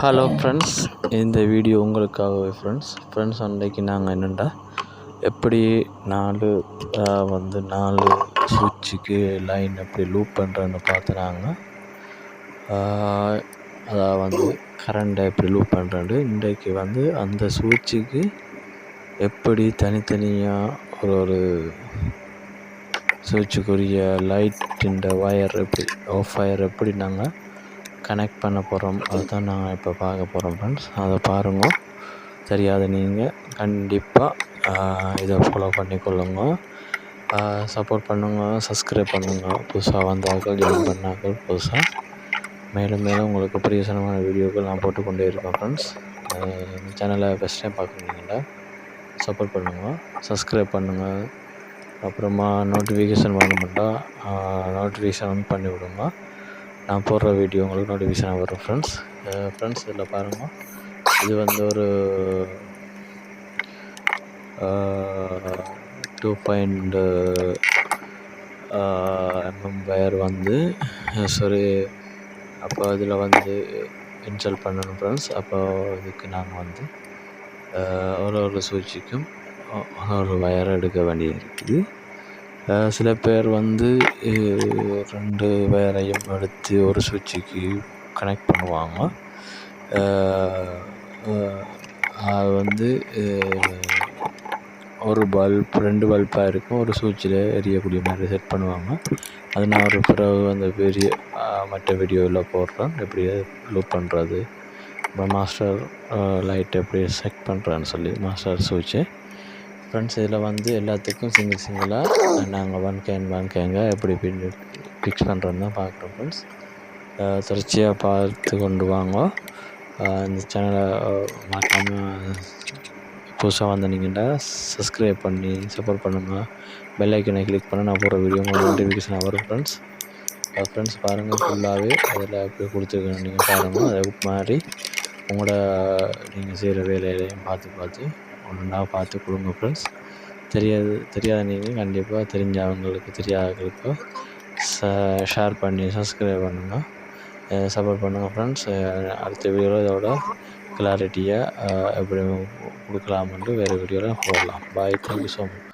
Hello friends, இந்த video உங்களுக்காகவே friends அன்றைக்கி நாங்கள் என்னென்னா எப்படி நாலு சுவிட்சுக்கு லைன் எப்படி லூப் பண்ணுறோன்னு பார்த்துனாங்க. அதாவது கரண்ட்டை எப்படி லூப் பண்ணுறது, இன்றைக்கு அந்த சுவிட்சுக்கு எப்படி தனித்தனியாக ஒரு சுவிட்சுக்குரிய லைட்டின் ஒயர் எப்படி எப்படி நாங்கள் கனெக்ட் பண்ண போகிறோம், அதுதான் நாங்கள் இப்போ பார்க்க போகிறோம் ஃப்ரெண்ட்ஸ். அதை பாருங்கள். தெரியாத நீங்கள் கண்டிப்பாக இதை ஃபாலோ பண்ணிக்கொள்ளுங்க, சப்போர்ட் பண்ணுங்க, சப்ஸ்கிரைப் பண்ணுங்க. புதுசாக வந்தார்கள் ஜாயின் பண்ணார்கள் புதுசாக மேலும் உங்களுக்கு பிரியோசனமான வீடியோக்கள் நான் போட்டுக்கொண்டே இருக்கேன் ஃப்ரெண்ட்ஸ். இந்த சேனலை ஃபஸ்ட் டைம் பார்க்குறீங்களா, சப்போர்ட் பண்ணுங்கள், சப்ஸ்கிரைப் பண்ணுங்கள். அப்புறமா நோட்டிஃபிகேஷன் வேணுமெண்டா நோட்டிஃபிகேஷன் ஆன் பண்ணி விடுங்க. நான் போடுற வீடியோ உங்களுக்கு நோட்டிஃபிகேஷன் வரும் ஃப்ரெண்ட்ஸ். இதில் பாருங்கள், இது ஒரு 2.mm வயர் அப்போ அதில் இன்ஸ்டால் பண்ணணும் ஃப்ரெண்ட்ஸ். அப்போ இதுக்கு நாங்கள் ஒரு சுவிட்சுக்கும் ஒரு வயர் எடுக்க வேண்டியது இருக்குது. சில பேர் 2 வயரையும் எடுத்து ஒரு சுவிட்சுக்கு கனெக்ட் பண்ணுவாங்க. அது ஒரு பல்ப் 2 பல்பாக இருக்கும், ஒரு சுவிட்சில் எரியக்கூடிய மாதிரி செட் பண்ணுவாங்க. அது நான் ஒரு பிறகு மற்ற வீடியோவில் போடுறேன், எப்படி லூப் பண்ணுறது, மாஸ்டர் லைட் எப்படி செட் பண்ணுறேன்னு சொல்லி மாஸ்டர் சுவிட்சு ஃப்ரெண்ட்ஸ். இதில் எல்லாத்துக்கும் சிங்கிளாக நாங்கள் ஒன் கேங்க எப்படி ஃபிக்ஸ் பண்ணுறோன்னு தான் பார்க்குறோம் ஃப்ரெண்ட்ஸ். தொடர்ச்சியாக பார்த்து கொண்டு வாங்க. இந்த சேனலை மறக்காமல் புதுசாக வந்தீங்கன்னா சப்ஸ்கிரைப் பண்ணி சப்போர்ட் பண்ணுங்கள். பெல் ஐக்கனை கிளிக் பண்ண நான் போகிற வீடியோ உங்களுக்கு நோட்டிஃபிகேஷன் வரும் ஃப்ரெண்ட்ஸ். பாருங்கள், ஃபுல்லாகவே அதில் எப்படி கொடுத்துருக்கேன் நீங்கள் பாருங்கள். அதை மாதிரி உங்களோட நீங்கள் செய்கிற வேலையிலையும் பார்த்து ஒன்றா பார்த்து கொடுங்க ஃப்ரெண்ட்ஸ். தெரியாத நீங்கள் கண்டிப்பாக தெரிஞ்சவங்களுக்கு தெரியாதவங்களுக்கு ஷேர் பண்ணி சப்ஸ்கிரைப் பண்ணுங்கள், சப்போர்ட் பண்ணுங்கள் ஃப்ரெண்ட்ஸ். அடுத்த வீடியோவில் இதோட கிளாரிட்டியாக எப்படி கொடுக்கலாம்னு வேறு வீடியோவில் போடலாம். பாய், தேங்க்யூ ஸோ மச்.